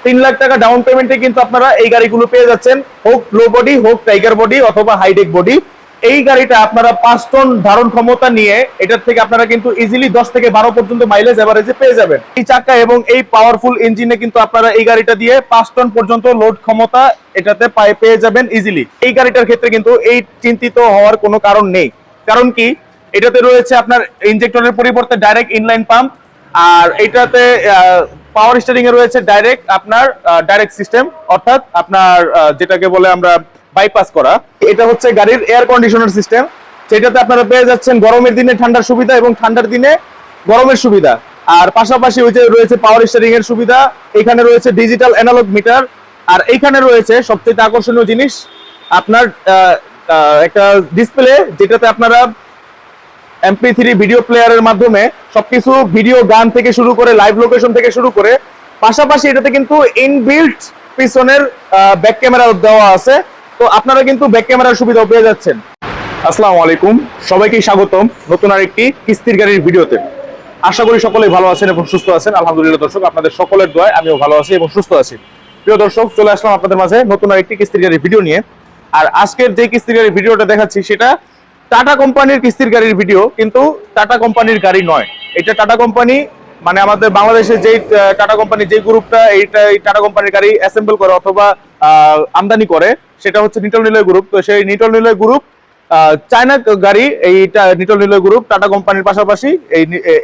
3 লাখ টাকা ডাউন পেমেন্টে কিন্তু আপনারা এই গাড়িগুলো পেয়ে যাচ্ছেন, হোক লো বডি, হোক টাইগার বডি অথবা হাইটেক বডি। এই গাড়িটা আপনারা 5 টন ধারণ ক্ষমতা নিয়ে এটার থেকে আপনারা কিন্তু ইজিলি 10 থেকে 12 পর্যন্ত মাইলেজ এভারেজে পেয়ে যাবেন। এই চাকা এবং এই পাওয়ারফুল ইঞ্জিনে কিন্তু আপনারা এই গাড়িটা দিয়ে 5 টন পর্যন্ত লোড ক্ষমতা এটাতে পেয়ে যাবেন ইজিলি। এই গাড়িটার ক্ষেত্রে কিন্তু এই চিন্তিত হওয়ার কোনো কারণ নেই। কারণ কি, এটাতে রয়েছে আপনার ইনজেক্টরের পরিবর্তে ডাইরেক্ট ইনলাইন পাম্প, আর এটাতে পাওয়ার স্টিয়ারিং এ রয়েছে ডাইরেক্ট সিস্টেম, অর্থাৎ আপনার যেটাকে বলে আমরা বাইপাস করা। এটা হচ্ছে গাড়ির এয়ার কন্ডিশনার সিস্টেম, যেটাতে আপনারা পেয়ে যাচ্ছেন গরমের দিনে ঠান্ডার সুবিধা এবং ঠান্ডার দিনে গরমের সুবিধা। আর পাশাপাশি ওই যে রয়েছে পাওয়ার স্টিয়ারিং এর সুবিধা, এখানে রয়েছে ডিজিটাল অ্যানালগ মিটার, আর এইখানে রয়েছে সবচেয়ে আকর্ষণীয় জিনিস আপনার একটা ডিসপ্লে, যেটাতে আপনারা MP3 ভিডিও প্লেয়ারের মাধ্যমে সবকিছু ভিডিও, গান থেকে শুরু করে লাইভ লোকেশন থেকে শুরু করে, পাশাপাশি এটাতে কিন্তু ইনবিল্ট পিছনের ব্যাক ক্যামেরা দেওয়া আছে। তো আপনারা কিন্তু ব্যাক ক্যামেরার সুবিধাও পেয়ে যাচ্ছেন। আসসালামু আলাইকুম, সবাইকে স্বাগতম নতুন আরেকটি কিস্তির গাড়ির ভিডিওতে। আশা করি সকলেই ভালো আছেন এবং সুস্থ আছেন। আলহামদুলিল্লাহ দর্শক, আপনাদের সকলের দোয়ায় আমিও ভালো আছি এবং সুস্থ আছি। প্রিয় দর্শক, চলে আসলাম আপনাদের মাঝে নতুন আরেকটি কিস্তির গাড়ির ভিডিও নিয়ে। আর আজকের যে কিস্তির গাড়ির ভিডিওটা দেখাচ্ছি সেটা টাটা কোম্পানির কিস্তির গাড়ির ভিডিও, কিন্তু টাটা কোম্পানির গাড়ি নয়। এটা টাটা কোম্পানি মানে আমাদের বাংলাদেশে যে টাটা কোম্পানি যে গ্রুপটা এই টাটা কোম্পানির গাড়ি অ্যাসেম্বল করে অথবা আমদানি করে, সেটা হচ্ছে নিটল নিলয় গ্রুপ। তো সেই নিটল নিলয় গ্রুপ চায়না গাড়ি, এইটা নিটল নিলয় গ্রুপ টাটা কোম্পানির পাশাপাশি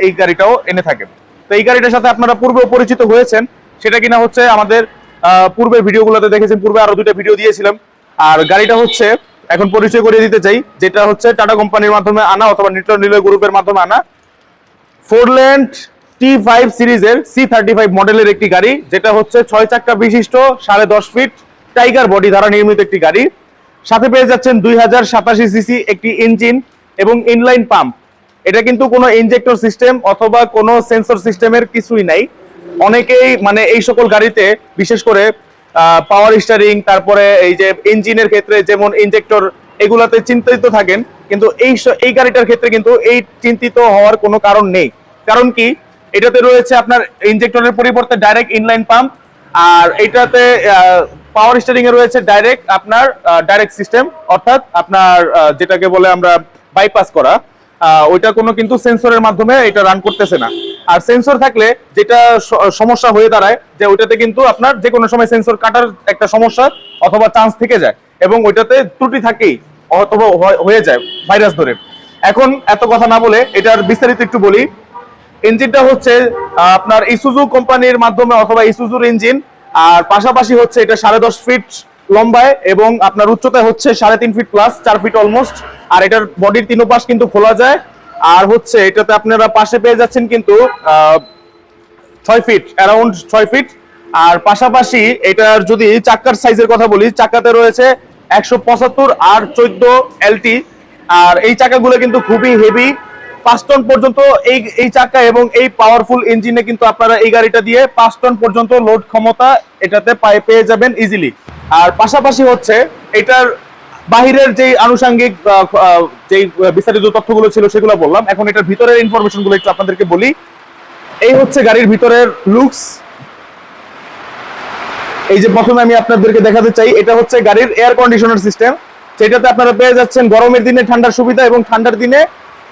এই গাড়িটাও এনে থাকে। তো এই গাড়িটার সাথে আপনারা পূর্বেও পরিচিত হয়েছেন, সেটা কিনা হচ্ছে আমাদের পূর্বের ভিডিওগুলোতে দেখেছেন। পূর্বে আরো 2টা ভিডিও দিয়েছিলাম। আর গাড়িটা হচ্ছে এখন পরিচয় করিয়ে দিতে চাই, যেটা হচ্ছে টাটা কোম্পানির মাধ্যমে আনা অথবা নিটল নিলয় গ্রুপের মাধ্যমে আনা 4-ল্যান্ড T5 সিরিজের C35 মডেলের একটি গাড়ি, যেটা হচ্ছে 6 চাকা বিশিষ্ট 10.5 ফিট টাইগার বডি দ্বারা নির্মিত একটি গাড়ি। সাথে পেয়ে যাচ্ছেন 2087 সিসি একটি ইঞ্জিন এবং ইনলাইন পাম্প। এটা কিন্তু কোনো ইনজেক্টর সিস্টেম অথবা কোনো সেন্সর সিস্টেমের কিছুই নাই। অনেকেই মানে এই সকল গাড়িতে বিশেষ করে পাওয়ার স্টিয়ারিং, তারপরে এই যে ইঞ্জিনের ক্ষেত্রে যেমন ইনজেক্টর, এগুলাতে চিন্তিত থাকেন, কিন্তু এই গাড়িটার ক্ষেত্রে কিন্তু এই চিন্তিত হওয়ার কোনো কারণ নেই। কারণ কি, এটাতে রয়েছে আপনার ইনজেক্টরের পরিবর্তে ডাইরেক্ট ইনলাইন পাম্প, আর এটাতে পাওয়ার স্টিয়ারিং এ রয়েছে ডাইরেক্ট সিস্টেম, অর্থাৎ আপনার যেটাকে বলে আমরা বাইপাস করা। ওইটা কোনো কিন্তু সেন্সরের মাধ্যমে এটা রান করতেছে না। আর সেন্সর থাকলে যেটা সমস্যা হয়ে দাঁড়ায়, যে ওইটাতে কিন্তু আপনার যে কোনো সময় সেন্সর কাটার একটা সমস্যা অথবা চান্স থেকে যায়, এবং ওইটাতে ত্রুটি থাকেই অথবা হয়ে যায় ভাইরাস ধরে। এখন এত কথা না বলে এটার বিস্তারিত একটু বলি। ইঞ্জিনটা হচ্ছে আপনার ইসুজু কোম্পানির মাধ্যমে অথবা ইসুজুর ইঞ্জিন, আর পাশাপাশি হচ্ছে এটা 10.5 ফিট লম্বায় এবং আপনার উচ্চতায় হচ্ছে 3.5 ফিট প্লাস, 4 ফিট অলমোস্ট। আর এটার বডির 3 পাশ কিন্তু খোলা যায়। আর হচ্ছে এটাতে আপনারা পাশে পেয়ে যাচ্ছেন কিন্তু 6 ফিট, অ্যারাউন্ড 6 ফিট। আর পাশাপাশি এটার যদি চাকার সাইজের কথা বলি, চাকাতে রয়েছে 175 আর 14 LT। আর এই চাকাগুলো কিন্তু খুবই হেভি, 5 টন পর্যন্ত এই চাকা এবং এই পাওয়ারফুল ইঞ্জিনে কিন্তু আপনারা এই গাড়িটা দিয়ে 5 টন পর্যন্ত লোড ক্ষমতা এটাতে পেয়ে যাবেন ইজিলি। আর পাশাপাশি হচ্ছে এটার বাহিরের যে আনুষঙ্গিক যে বিস্তারিত তথ্যগুলো ছিল সেগুলো বললাম। এখন এটার ভিতরের ইনফরমেশন গুলো একটু আপনাদেরকে বলি। এই হচ্ছে গাড়ির ভিতরের লুকস। এই যে প্রথমে আমি আপনাদেরকে দেখাতে চাই, এটা হচ্ছে গাড়ির এয়ার কন্ডিশনার সিস্টেম, যেটাতে আপনারা পেয়ে যাচ্ছেন গরমের দিনে ঠান্ডার সুবিধা এবং ঠান্ডার দিনে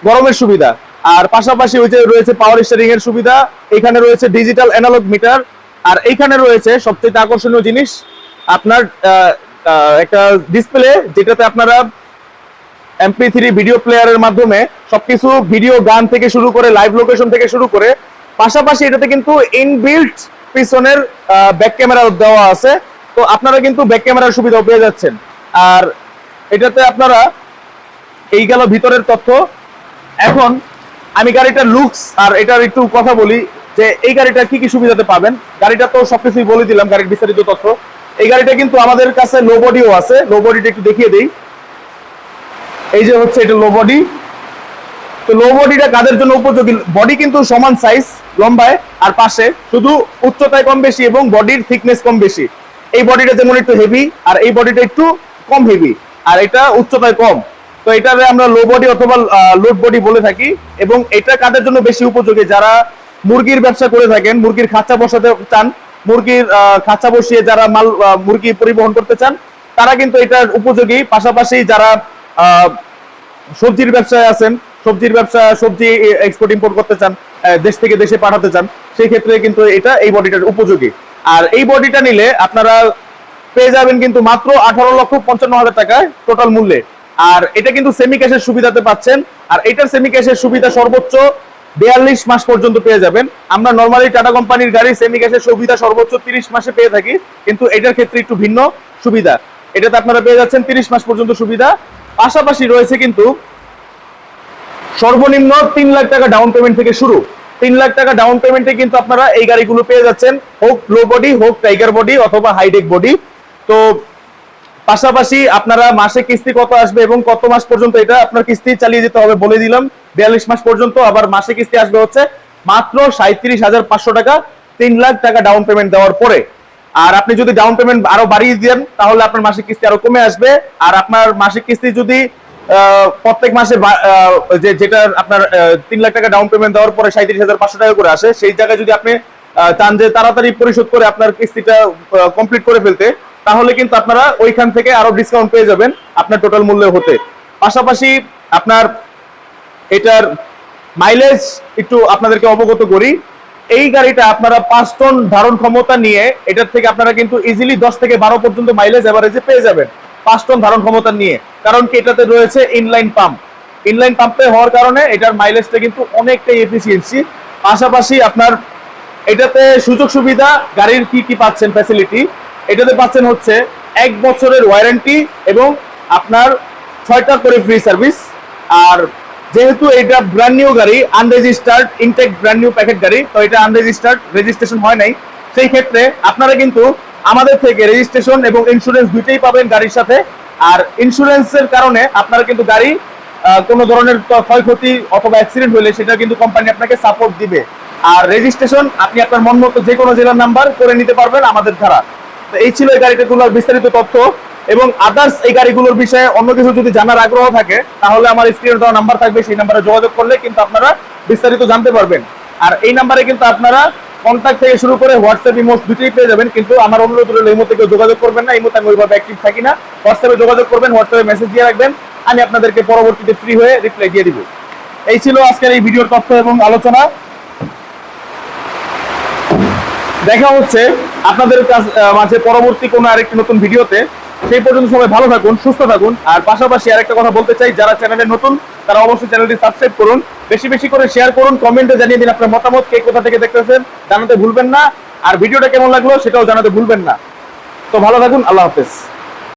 গরমের সুবিধা। আর পাশাপাশি ওই যে রয়েছে পাওয়ার স্টিয়ারিং এর সুবিধা, এখানে রয়েছে ডিজিটাল অ্যানালগ মিটার, আর এইখানে রয়েছে সবচেয়ে আকর্ষণীয় জিনিস আপনার একটা ডিসপ্লে, যেটাতে আপনারা MP3 ভিডিও প্লেয়ারের মাধ্যমে সবকিছু ভিডিও, গান থেকে শুরু করে লাইভ লোকেশন থেকে শুরু করে, পাশাপাশি এটাতে কিন্তু ইনবিল্ট পিছনের ব্যাক ক্যামেরা দেওয়া আছে। তো আপনারা কিন্তু ব্যাক ক্যামেরার সুবিধাও পেয়ে যাচ্ছেন। আর এটাতে আপনারা এই গেল ভিতরের তথ্য। এখন আমি গাড়িটার লুকস আর এটার একটু কথা বলি যে এই গাড়িটা কি কি সুবিধাতে পাবেন। গাড়িটা তো সবকিছুই বলে দিলাম, গাড়ির বিস্তারিত তথ্য। এই গাড়িটা কিন্তু আমাদের কাছে লো বডিও আছে। লো বডিটা একটু দেখিয়ে দেই। এই যে হচ্ছে এটা লো বডি। তো লো বডিটা কাদের জন্য উপযোগী? বডি কিন্তু সমান সাইজ লম্বায় আর পাশে, শুধু উচ্চতায় কম বেশি এবং বডির থিকনেস কম বেশি। এই বডিটা যেমন একটু হেভি আর এই বডিটা একটু কম হেভি, আর এটা উচ্চতায় কম। তো এটারে আমরা লো বডি অথবা লোড বডি বলে থাকি। এবং এটা কাদের জন্য বেশি উপযোগী? যারা মুরগির ব্যবসা করে থাকেন, মুরগির খাঁচা বসাতে চান, মুরগির খাঁচা বসিয়ে যারা মাল মুরগি পরিবহন করতে চান তারা কিন্তু এটার উপযোগী। পাশাপাশি যারা সবজির ব্যবসায় আছেন, সবজি এক্সপোর্ট ইম্পোর্ট করতে চান, দেশ থেকে দেশে পাঠাতে চান, সেই ক্ষেত্রে কিন্তু এটা এই বডিটার উপযোগী। আর এই বডিটা নিলে আপনারা পেয়ে যাবেন কিন্তু মাত্র 18,55,000 টাকায় টোটাল মূল্যে। আর এটা কিন্তু সেমি ক্যাশের সুবিধাতে পাচ্ছেন। আর এটার সেমি ক্যাশের সুবিধা সর্বোচ্চ 42 মাস পর্যন্ত পেয়ে যাবেন। আমরা নরমালি টাটা কোম্পানির গাড়ি সেমি ক্যাশের সুবিধা সর্বোচ্চ 30 মাসে পেয়ে থাকি, কিন্তু এটার ক্ষেত্রে একটু ভিন্ন সুবিধা। এটাতে আপনারা পেয়ে যাচ্ছেন 30 মাস পর্যন্ত সুবিধা। পাশাপাশি রয়েছে কিন্তু সর্বনিম্ন 3 লাখ টাকা ডাউন পেমেন্ট থেকে শুরু। 3 লাখ টাকা ডাউন পেমেন্টে কিন্তু আপনারা এই গাড়িগুলো পেয়ে যাচ্ছেন, হোক লো বডি, হোক টাইগার বডি অথবা হাইটেক বডি। তো পাশাপাশি আপনারা মাসে কিস্তি কত আসবে এবং কত মাস পর্যন্ত এটা আপনার কিস্তি চালিয়ে যেতে হবে বলে দিলাম, 42 মাস পর্যন্ত। আবার মাসে কিস্তি আসবে হচ্ছে মাত্র 37,500 টাকা 3 লাখ টাকা ডাউন পেমেন্ট দেওয়ার পরে। আর আপনি যদি ডাউন পেমেন্ট আরো বাড়িয়ে দেন তাহলে আপনার মাসিক কিস্তি আরো কমে আসবে। আর আপনার মাসিক কিস্তি যদি প্রত্যেক মাসে যেটা আপনার 3 লাখ টাকা ডাউন পেমেন্ট দেওয়ার পরে 37,500 টাকা করে আসে, সেই জায়গায় যদি আপনি চান যে তাড়াতাড়ি পরিশোধ করে আপনার কিস্তিটা কমপ্লিট করে ফেলতে, তাহলে কিন্তু আপনারা ওইখান থেকে আরো ডিসকাউন্ট পেয়ে যাবেন আপনার টোটাল মূল্য হতে। পাশাপাশি আপনার এটার মাইলেজ একটু আপনাদেরকে অবগত করি। এই গাড়িটা আপনারা 5 টন ধারণ ক্ষমতা নিয়ে এটার থেকে আপনারা কিন্তু ইজিলি 10 থেকে 12 পর্যন্ত মাইলেজ এভারেজে পেয়ে যাবেন 5 টন ধারণ ক্ষমতা নিয়ে। কারণ কি এটাতে রয়েছে ইনলাইন পাম্প। ইনলাইন পাম্পে হওয়ার কারণে এটার মাইলেজটা কিন্তু অনেকটাই এফিসিয়েন্সি। পাশাপাশি আপনার এটাতে সুযোগ সুবিধা গাড়ির কি কি পাচ্ছেন ফ্যাসিলিটি, এটাতে পাচ্ছেন হচ্ছে 1 বছরের ওয়ারেন্টি এবং আপনার 6টা করে ফ্রি সার্ভিস। আর যেহেতু এটা ব্র্যান্ড নিউ গাড়ি, unregistered intact brand new packet গাড়ি, তো এটা আনরেজিস্টার্ড, রেজিস্ট্রেশন হয় নাই, সেই ক্ষেত্রে আপনারা কিন্তু আমাদের থেকে রেজিস্ট্রেশন এবং ইন্স্যুরেন্স দুইটাই পাবেন গাড়ির সাথে। আর ইন্স্যুরেন্সের কারণে আপনারা কিন্তু গাড়ি কোনো ধরনের ক্ষয়ক্ষতি অথবা অ্যাক্সিডেন্ট হলে সেটা কিন্তু কোম্পানি আপনাকে সাপোর্ট দিবে। আর রেজিস্ট্রেশন আপনি আপনার মন মতো যে কোনো জেলার নাম্বার করে নিতে পারবেন আমাদের দ্বারা। তো এই ছিল এই গাড়িটাগুলোর বিস্তারিত তথ্য। এবং আদার্স এই গাড়িগুলোর বিষয়ে অন্য কিছু যদি জানার আগ্রহ থাকে তাহলে আমার স্ক্রিনে দেওয়া নাম্বার থাকবে, সেই নাম্বারে যোগাযোগ করলে কিন্তু আপনারা বিস্তারিত জানতে পারবেন। আর এই নাম্বারে কিন্তু আপনারা কন্ট্যাক্ট থেকে শুরু করে হোয়াটসঅ্যাপ, ইমো দুটোই পেয়ে যাবেন। কিন্তু আমার অনুরোধ হলো এই মুহূর্তে কেউ যোগাযোগ করবেন না, এই মুহূর্তে আমি ওইভাবে অ্যাক্টিভ থাকি না। হোয়াটসঅ্যাপে যোগাযোগ করবেন, হোয়াটসঅ্যাপে মেসেজ দিয়ে রাখবেন, আমি আপনাদেরকে পরবর্তীতে ফ্রি হয়ে রিপ্লাই দিয়ে দিব। এই ছিল আজকের এই ভিডিওর তথ্য এবং আলোচনা। দেখা হচ্ছে আপনাদের মাঝে পরবর্তী কোনো আরেকটি নতুন ভিডিওতে। সেই পর্যন্ত সবাই ভালো থাকুন, সুস্থ থাকুন। আর পাশাপাশি আরেকটা কথা বলতে চাই, যারা চ্যানেলে নতুন তারা অবশ্যই চ্যানেলটি সাবস্ক্রাইব করুন, বেশি বেশি করে শেয়ার করুন, কমেন্টে জানিয়ে দিন আপনার মতামত, কে কোথা থেকে দেখতেছেন জানাতে ভুলবেন না। আর ভিডিওটা কেমন লাগলো সেটাও জানাতে ভুলবেন না। তো ভালো থাকুন, আল্লাহ হাফেজ।